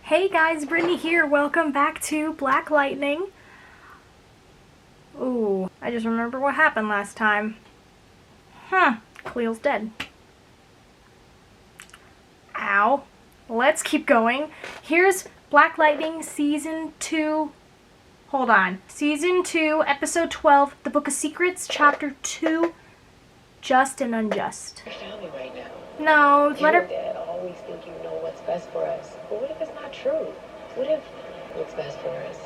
Hey guys, Brittany here. Welcome back to Black Lightning. Ooh, I just remember what happened last time. Khalil's dead. Ow. Let's keep going. Here's Black Lightning Season 2. Hold on. Season 2, Episode 12, The Book of Secrets, Chapter 2, Just and Unjust. Your family right now. No, let her... You and Dad always think you know what's best for us. But what if it's not true? What if what's best for us?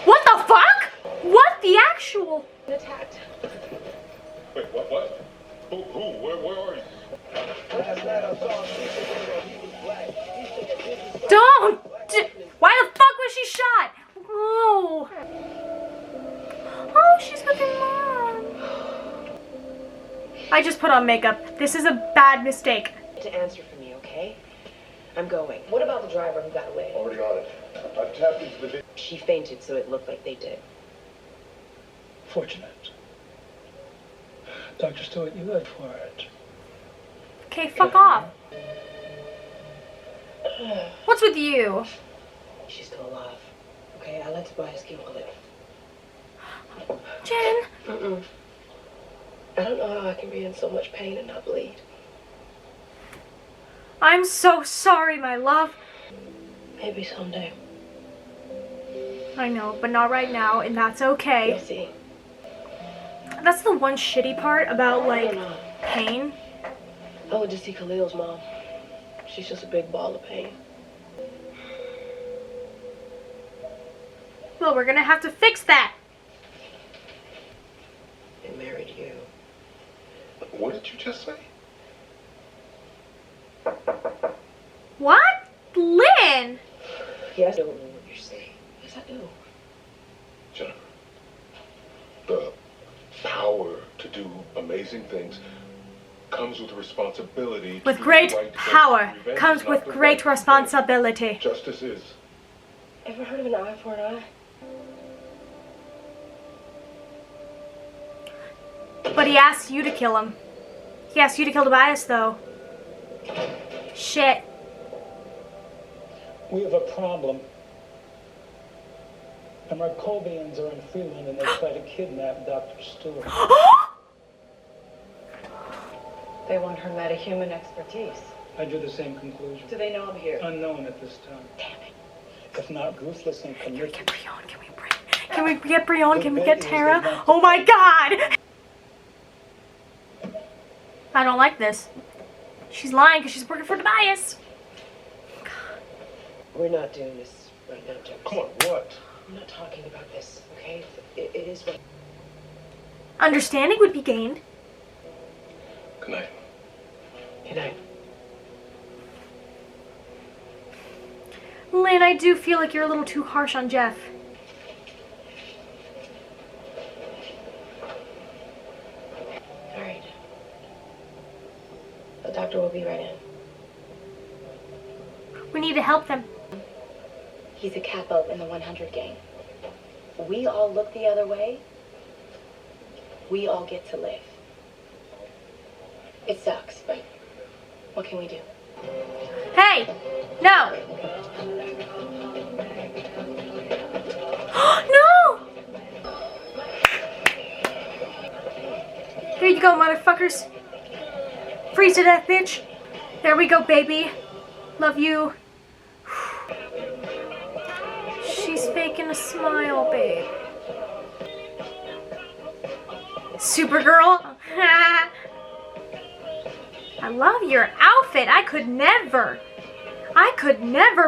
What the fuck? What the actual? Attacked. Wait, what? Who? Where are you? Last night I saw him. He was black. He said this is Don't! Why the fuck was she shot? Oh. Oh, she's with her mom. I just put on makeup. This is a bad mistake. To answer for me, okay? I'm going. What about the driver who got away? Already on it. I've tapped into the video. She fainted, so it looked like they did. fortunate. Dr. Stewart, you good for it. Okay, fuck off. What's with you? She's still alive. Okay, I let Tobias kill Kalieef. Jen. I don't know how I can be in so much pain and not bleed. I'm so sorry, my love. Maybe someday. I know, but not right now, and that's okay. You'll see. That's the one shitty part about, I like, don't know. pain. I would just see Khalil's mom. She's just a big ball of pain. Well, we're gonna have to fix that. They married you. What did you just say? What? Lynn! Yes, I don't know what you're saying. Yes, I do. Jennifer, the power to do amazing things comes with responsibility. With to great do the right thing. power Revenge comes is not with the great right responsibility. thing. Justice is. Ever heard of an eye for an eye? But he asked you to kill him. He asked you to kill Tobias, though. Shit. We have a problem. The Markovians are in Freeland and they try to kidnap Dr. Stewart. They want her metahuman expertise. I drew the same conclusion. Do they know I'm here? Unknown at this time. Damn it. If not ruthless and Can we committed. get Brion? Can we get Brion? Can we get Tara? Oh my god! I don't like this. She's lying because she's working for Tobias. We're not doing this right now, Jdogus. Come on, what? I'm not talking about this, okay? It is what... Understanding would be gained. Good night. Good night. Lynn, I do feel like you're a little too harsh on Jeff. All right. The doctor will be right in. We need to help them. He's a capo in the 100 gang. We all look the other way. We all get to live. It sucks, but what can we do? Hey! No! No! Here you go, motherfuckers. Freeze to death, bitch. There we go, baby. Love you. She's faking a smile, babe. Supergirl. I love your outfit. I could never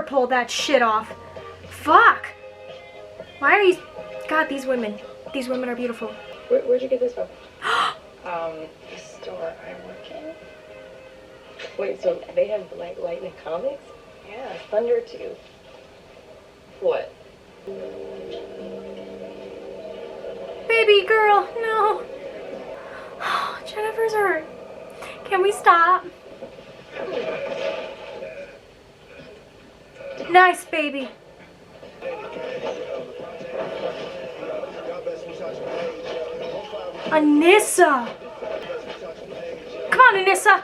pull that shit off. Fuck. Why are you... God, these women are beautiful. Where'd you get this from? The store I work in. Wait, so they have Black Lightning comics? Yeah, Thunder too. What? Baby girl, no. Jennifer's hurt. Can we stop? Nice, baby. Anissa! Come on, Anissa!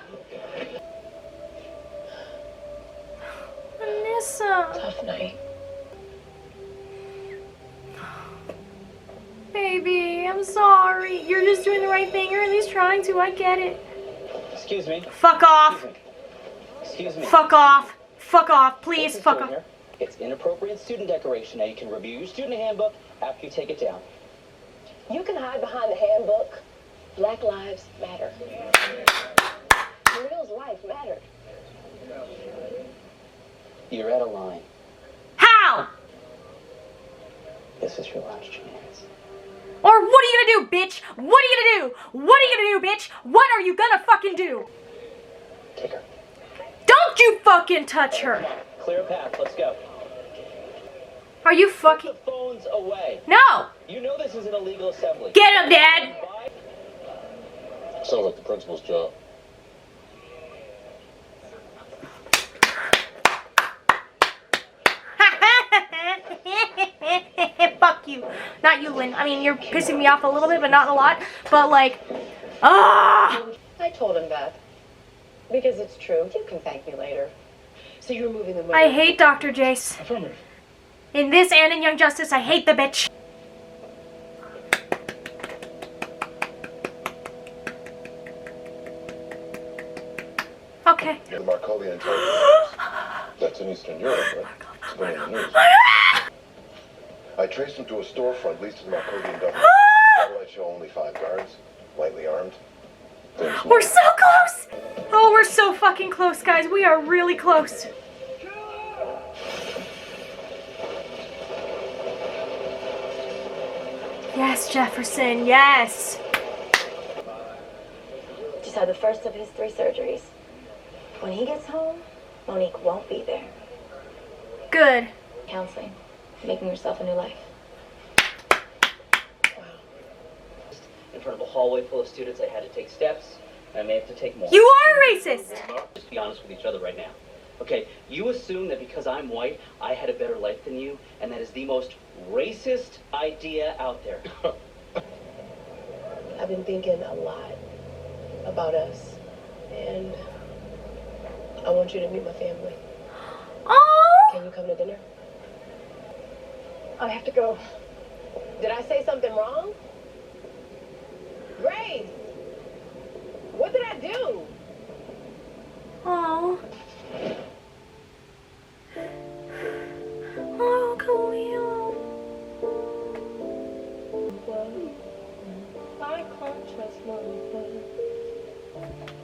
Anissa! Tough night. Baby, I'm sorry. You're just doing the right thing, or at least trying to. I get it. Excuse me. Fuck off. Excuse me. Fuck off. Fuck off. Please, This is fuck off. Turner. It's inappropriate student decoration. Now you can review your student handbook after you take it down. You can hide behind the handbook. Black lives matter. Mariel's life mattered. You're out of line. How? This is your last chance. Or what are you gonna do, bitch? What are you gonna do? What are you gonna do, bitch? What are you gonna fucking do? Take her. Don't you fucking touch her. Clear a path. Let's go. Are you fucking... Put the phones away. No! You know this is an illegal assembly. Get him, Dad! Sounds like the principal's job. Fuck you. Not you, Lynn. I mean, you're pissing me off a little bit, but not a lot. But, like... Ah! I told him that. Because it's true. You can thank me later. So you're moving the money. I hate Dr. Jace. Affirmative. In this and in Young Justice, I hate the bitch. Okay. The Markovian intelligence. That's in Eastern Europe, right? It's been in the news. I traced him to a storefront leased to the Markovian government. Satellite show only 5 guards, lightly armed. We're so close! Oh, we're so fucking close, guys. We are really close. Yes, Jefferson, yes. Just had the first of his 3 surgeries. When he gets home, Monique won't be there. Good. Counseling, making yourself a new life. In front of a hallway full of students, I had to take steps. And I may have to take more. You are racist! Just be honest with each other right now. Okay, you assume that because I'm white, I had a better life than you, and that is the most racist idea out there. I've been thinking a lot about us. And I want you to meet my family. Oh! Can you come to dinner? I have to go. Did I say something wrong? Grace! What did I do? Oh. Oh, Kalieef. I can't trust my blood.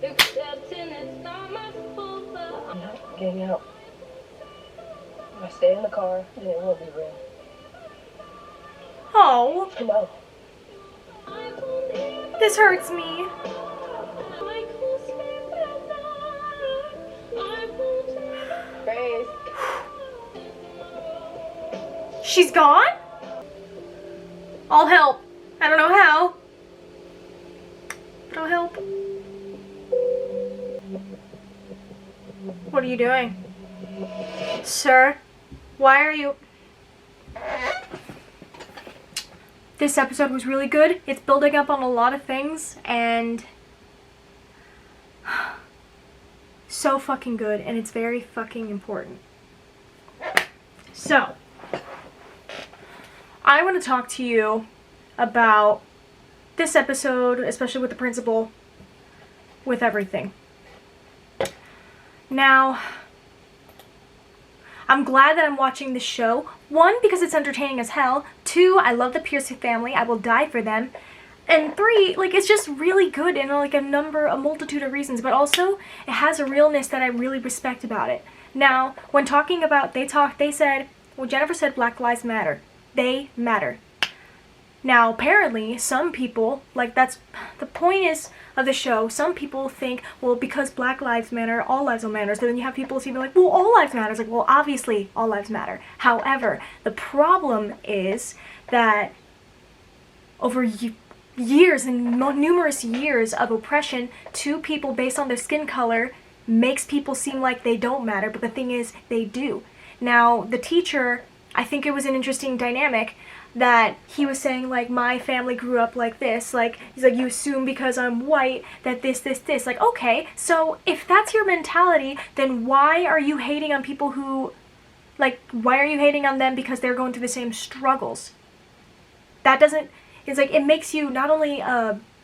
Accepting it's not my fault, but I'm not getting out. If I stay in the car, then it will be real. Oh, No. I believe this hurts me. I could stay without. I won't ever. Grace. She's gone? I'll help. I don't know how, but I'll help. What are you doing? Sir, why are you... This episode was really good. It's building up on a lot of things, and so fucking good, and it's very fucking important. So, I want to talk to you about this episode, especially with the principal, with everything. Now, I'm glad that I'm watching this show. 1, because it's entertaining as hell. 2, I love the Pierce family. I will die for them. And 3, like, it's just really good in like a multitude of reasons. But also, it has a realness that I really respect about it. Now, when talking about, they said, well, Jennifer said Black Lives Matter. They matter. Now, apparently, some people, like, that's, the point is of the show, some people think, well, because Black Lives Matter, all lives will matter. So then you have people seem like, well, all lives matter. It's like, well, obviously, all lives matter. However, the problem is that over years and numerous years of oppression to people based on their skin color makes people seem like they don't matter, but the thing is, they do. Now, the teacher, I think it was an interesting dynamic. that he was saying, like, my family grew up like this. Like, he's like, you assume because I'm white that this. Like, okay, so if that's your mentality, then why are you hating on people who, like, why are you hating on them because they're going through the same struggles? That doesn't, it's like, it makes you not only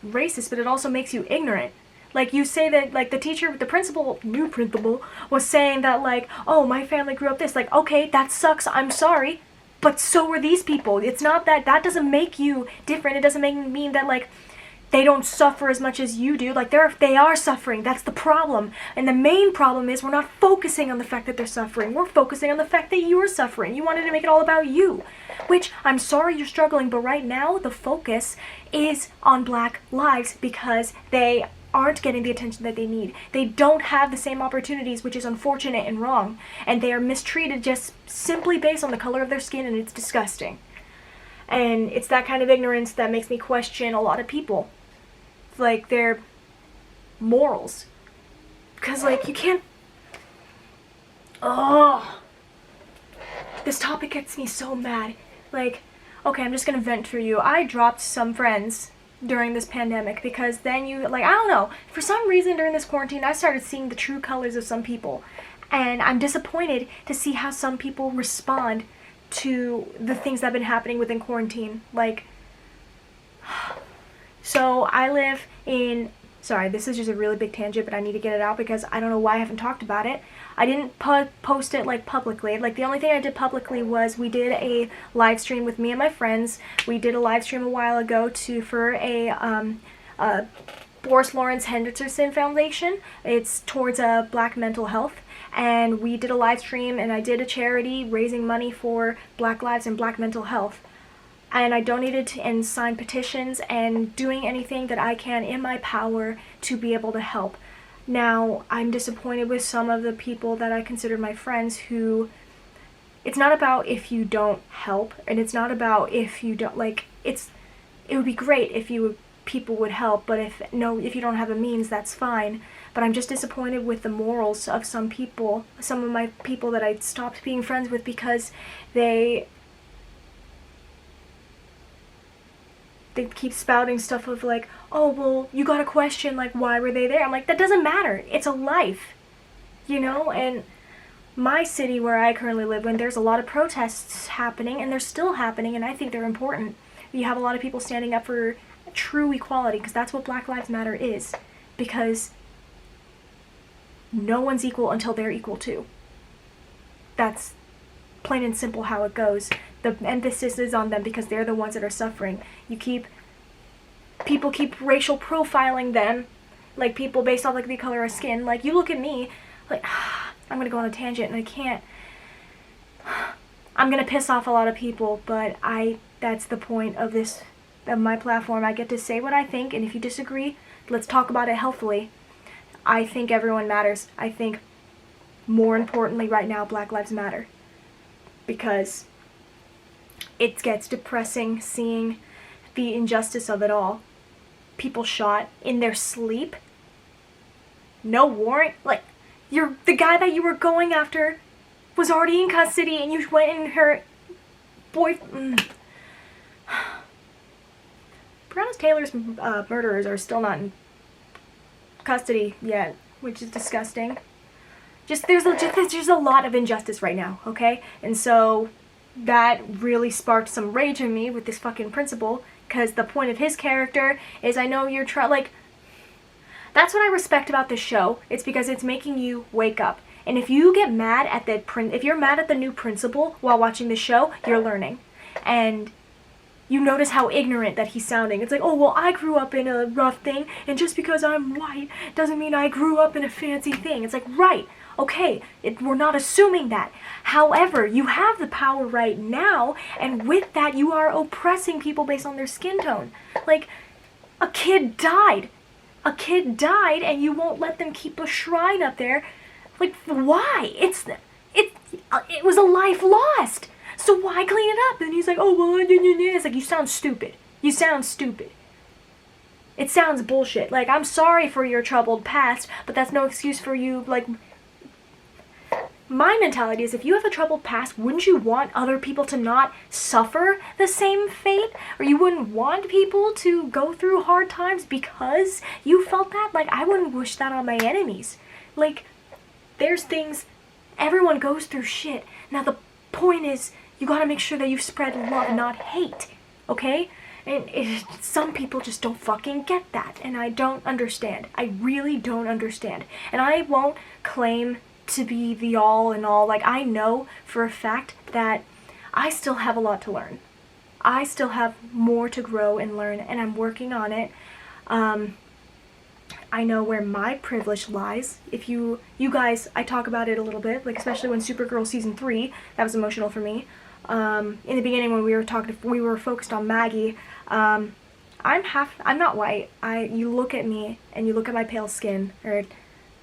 racist, but it also makes you ignorant. Like, you say that, like, the new principal, was saying that, like, oh, my family grew up this. Like, okay, that sucks, I'm sorry. But so were these people. It's not that doesn't make you different. It doesn't mean that, like, they don't suffer as much as you do. Like, they are suffering. That's the problem. And the main problem is we're not focusing on the fact that they're suffering. We're focusing on the fact that you're suffering. You wanted to make it all about you. Which, I'm sorry you're struggling, but right now the focus is on Black lives because they aren't getting the attention that they need. They don't have the same opportunities, which is unfortunate and wrong. And they are mistreated just simply based on the color of their skin, and it's disgusting. And it's that kind of ignorance that makes me question a lot of people. Like, their morals. Because, like, you can't... Oh! This topic gets me so mad. Like, okay, I'm just gonna vent for you. I dropped some friends during this pandemic because then you, like, I don't know, for some reason during this quarantine I started seeing the true colors of some people, and I'm disappointed to see how some people respond to the things that have been happening within quarantine. Like, so I live in, sorry, this is just a really big tangent, but I need to get it out because I don't know why I haven't talked about it. I didn't post it, like, publicly. Like, the only thing I did publicly was we did a live stream with me and my friends. We did a live stream a while ago for a Boris Lawrence Henderson Foundation. It's towards Black mental health. And we did a live stream, and I did a charity raising money for Black lives and Black mental health. And I donated and signed petitions and doing anything that I can in my power to be able to help. Now, I'm disappointed with some of the people that I consider my friends who, it's not about if you don't help, and it's not about if you don't, like, it would be great if people would help, but if you don't have a means, that's fine. But I'm just disappointed with the morals of some people, some of my people that I stopped being friends with because they keep spouting stuff of, like, oh, well, you gotta question, like, why were they there? I'm like, that doesn't matter. It's a life, you know? And my city where I currently live in, there's a lot of protests happening, and they're still happening, and I think they're important. You have a lot of people standing up for true equality, because that's what Black Lives Matter is. Because no one's equal until they're equal too. That's plain and simple how it goes. The emphasis is on them because they're the ones that are suffering. People keep racial profiling them, like, people based off, like, the color of skin. Like, you look at me, like, I'm gonna go on a tangent and I can't. I'm gonna piss off a lot of people, but that's the point of my platform. I get to say what I think, and if you disagree, let's talk about it healthily. I think everyone matters. I think, more importantly right now, Black Lives Matter. Because it gets depressing seeing the injustice of it all. People shot in their sleep. No warrant. Like, the guy that you were going after was already in custody, and you went and her boyfriend. Breonna Taylor's murderers are still not in custody yet, which is disgusting. There's a lot of injustice right now, okay? And so that really sparked some rage in me with this fucking principal, because the point of his character is, I know you're like, that's what I respect about this show. It's because it's making you wake up. And if you get mad at if you're mad at the new principal while watching the show, you're learning. And you notice how ignorant that he's sounding. It's like, oh, well, I grew up in a rough thing, and just because I'm white doesn't mean I grew up in a fancy thing. It's like, right, okay, we're not assuming that. However, you have the power right now, and with that, you are oppressing people based on their skin tone. Like, a kid died. A kid died, and you won't let them keep a shrine up there. Like, why? It was a life lost. So why clean it up? And he's like, oh, well, it's like, you sound stupid. You sound stupid. It sounds bullshit. Like, I'm sorry for your troubled past, but that's no excuse for you, like, my mentality is, if you have a troubled past, wouldn't you want other people to not suffer the same fate? Or you wouldn't want people to go through hard times because you felt that? Like, I wouldn't wish that on my enemies. Like, there's things, everyone goes through shit. Now the point is, you gotta make sure that you spread love, not hate, okay? And some people just don't fucking get that, and I don't understand. I really don't understand. And I won't claim to be the all in all. Like, I know for a fact that I still have a lot to learn. I still have more to grow and learn, and I'm working on it. I know where my privilege lies. If you guys, I talk about it a little bit, like especially when Supergirl season 3, that was emotional for me. In the beginning when we were focused on Maggie, I'm not white. You look at me and you look at my pale skin, or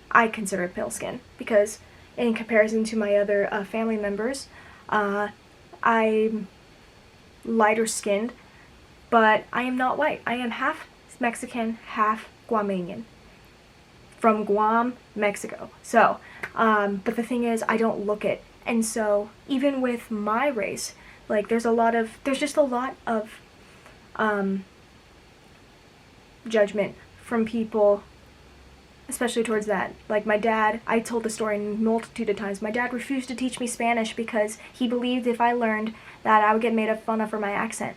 I consider it pale skin, because in comparison to my other family members, I'm lighter skinned, but I am not white. I am half Mexican, half Guamanian. From Guam, Mexico. So, but the thing is, I don't look it. And so, even with my race, like, there's just a lot of judgment from people, especially towards that. Like, my dad, I told the story a multitude of times, my dad refused to teach me Spanish because he believed if I learned that I would get made fun of for my accent.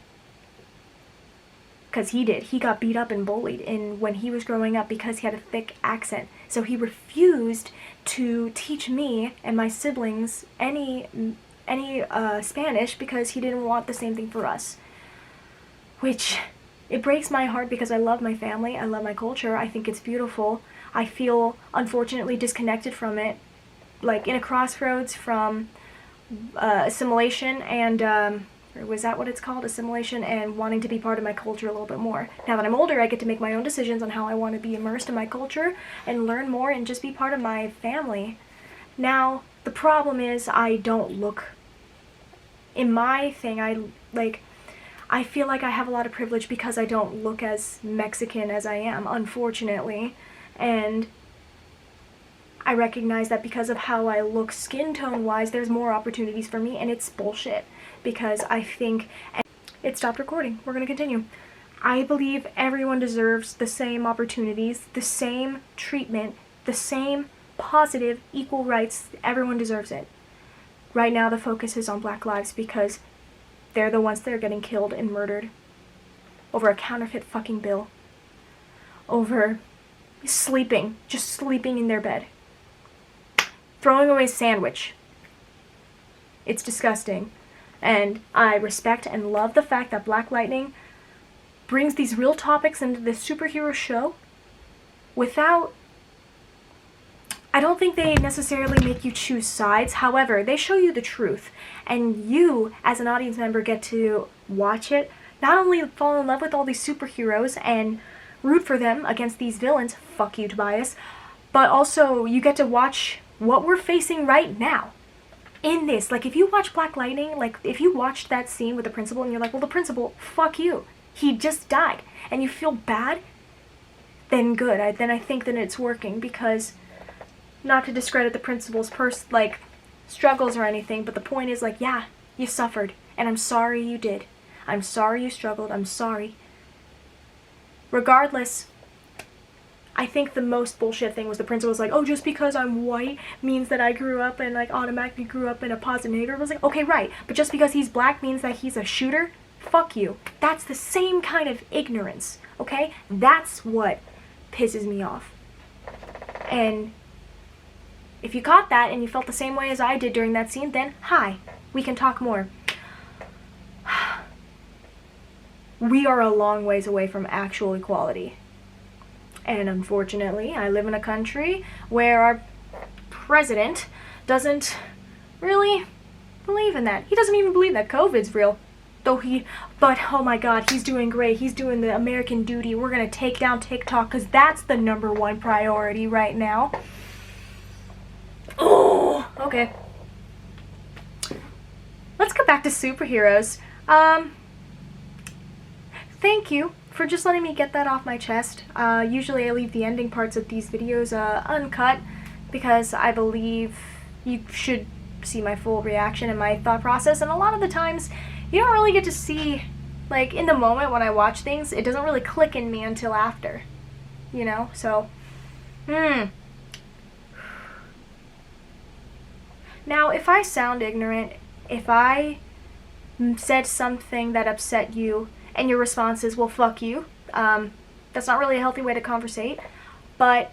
Because he did. He got beat up and bullied when he was growing up because he had a thick accent. So he refused to teach me and my siblings any Spanish because he didn't want the same thing for us. Which, it breaks my heart because I love my family, I love my culture, I think it's beautiful. I feel, unfortunately, disconnected from it. Like, in a crossroads from assimilation and, or was that what it's called? Assimilation and wanting to be part of my culture a little bit more. Now that I'm older, I get to make my own decisions on how I want to be immersed in my culture and learn more and just be part of my family. Now, the problem is I don't look... In my thing, I feel like I have a lot of privilege because I don't look as Mexican as I am, unfortunately. And I recognize that because of how I look skin tone wise, there's more opportunities for me, and it's bullshit. Because I think... It stopped recording. We're going to continue. I believe everyone deserves the same opportunities, the same treatment, the same positive, equal rights. Everyone deserves it. Right now the focus is on Black lives because they're the ones that are getting killed and murdered over a counterfeit fucking bill. Over sleeping, just sleeping in their bed. Throwing away a sandwich. It's disgusting. And I respect and love the fact that Black Lightning brings these real topics into this superhero show without... I don't think they necessarily make you choose sides. However, they show you the truth. And you, as an audience member, get to watch it. Not only fall in love with all these superheroes and root for them against these villains, fuck you, Tobias, but also you get to watch what we're facing right now. In this, like, if you watch Black Lightning, like, if you watched that scene with the principal and you're like, well, the principal, fuck you, he just died, and you feel bad, then good. Then I think that it's working, because, not to discredit the principal's struggles or anything, but the point is, like, yeah, you suffered, and I'm sorry you did. I'm sorry you struggled, I'm sorry. Regardless, I think the most bullshit thing was the principal was like, oh, just because I'm white means that I grew up and, like, automatically grew up in a positive neighborhood. I was like, okay, right, but just because he's black means that he's a shooter? Fuck you. That's the same kind of ignorance, okay? That's what pisses me off. And if you caught that and you felt the same way as I did during that scene, then hi, we can talk more. We are a long ways away from actual equality. And unfortunately, I live in a country where our president doesn't really believe in that. He doesn't even believe that COVID's real. But oh my god, he's doing great. He's doing the American duty. We're gonna take down TikTok because that's the #1 priority right now. Oh, okay. Let's go back to superheroes. Thank you for just letting me get that off my chest. Usually I leave the ending parts of these videos uncut because I believe you should see my full reaction and my thought process. And a lot of the times, you don't really get to see, like, in the moment when I watch things, it doesn't really click in me until after, you know? So, Now, if I sound ignorant, if I said something that upset you, and your response is, well, fuck you, that's not really a healthy way to conversate, but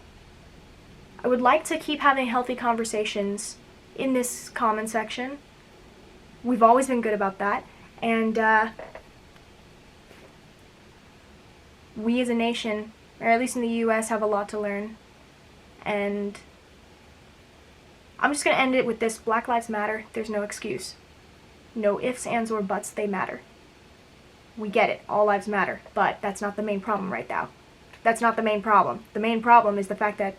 I would like to keep having healthy conversations in this comment section. We've always been good about that, and we as a nation, or at least in the US, have a lot to learn, and I'm just going to end it with this. Black Lives Matter. There's no excuse. No ifs, ands, or buts. They matter. We get it. All lives matter. But that's not the main problem right now. That's not the main problem. The main problem is the fact that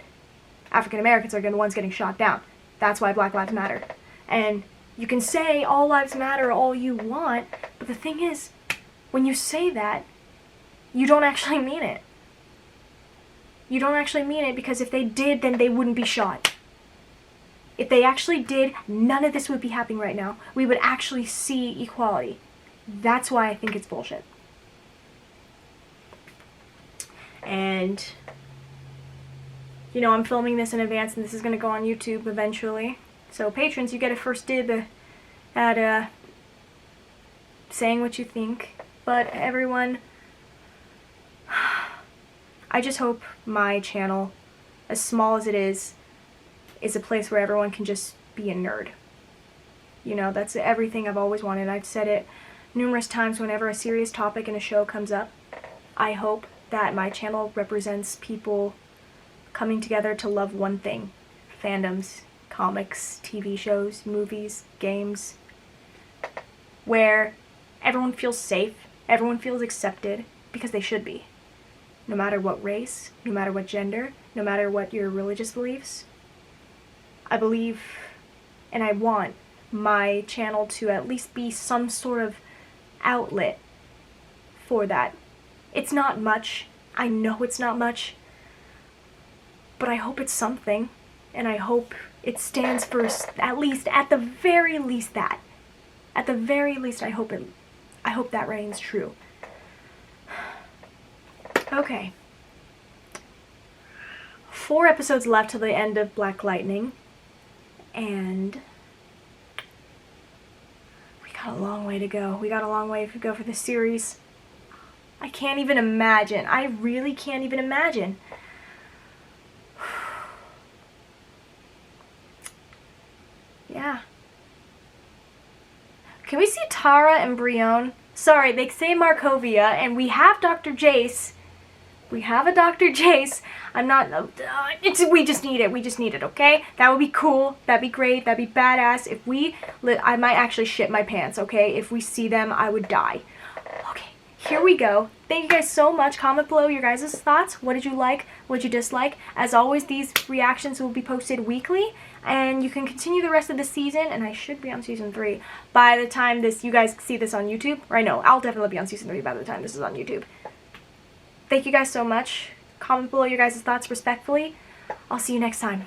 African Americans are the ones getting shot down. That's why Black Lives Matter. And you can say all lives matter all you want, but the thing is, when you say that, you don't actually mean it. You don't actually mean it, because if they did, then they wouldn't be shot. If they actually did, none of this would be happening right now. We would actually see equality. That's why I think it's bullshit. And, you know, I'm filming this in advance, and this is going to go on YouTube eventually. So, patrons, you get a first dib at saying what you think. But, everyone, I just hope my channel, as small as it is a place where everyone can just be a nerd. You know, that's everything I've always wanted. I've said it numerous times whenever a serious topic in a show comes up. I hope that my channel represents people coming together to love one thing. Fandoms, comics, TV shows, movies, games. Where everyone feels safe, everyone feels accepted, because they should be. No matter what race, no matter what gender, no matter what your religious beliefs. I believe, and I want, my channel to at least be some sort of outlet for that. It's not much. I know it's not much. But I hope it's something. And I hope it stands for at the very least that. At the very least, I hope that reigns true. Okay. 4 episodes left till the end of Black Lightning. And we got a long way to go. We got a long way to go for this series. I can't even imagine. I really can't even imagine. Yeah. Can we see Tara and Brienne? Sorry, they say Markovia, and we have Dr. Jace. We have a Dr. Jace. I'm not, we just need it. We just need it, okay? That would be cool. That'd be great. That'd be badass. If we, I might actually shit my pants, okay? If we see them, I would die. Okay, here we go. Thank you guys so much. Comment below your guys' thoughts. What did you like? What did you dislike? As always, these reactions will be posted weekly. And you can continue the rest of the season, and I should be on season 3 by the time you guys see this on YouTube. Or I know, I'll definitely be on season 3 by the time this is on YouTube. Thank you guys so much. Comment below your guys' thoughts respectfully. I'll see you next time.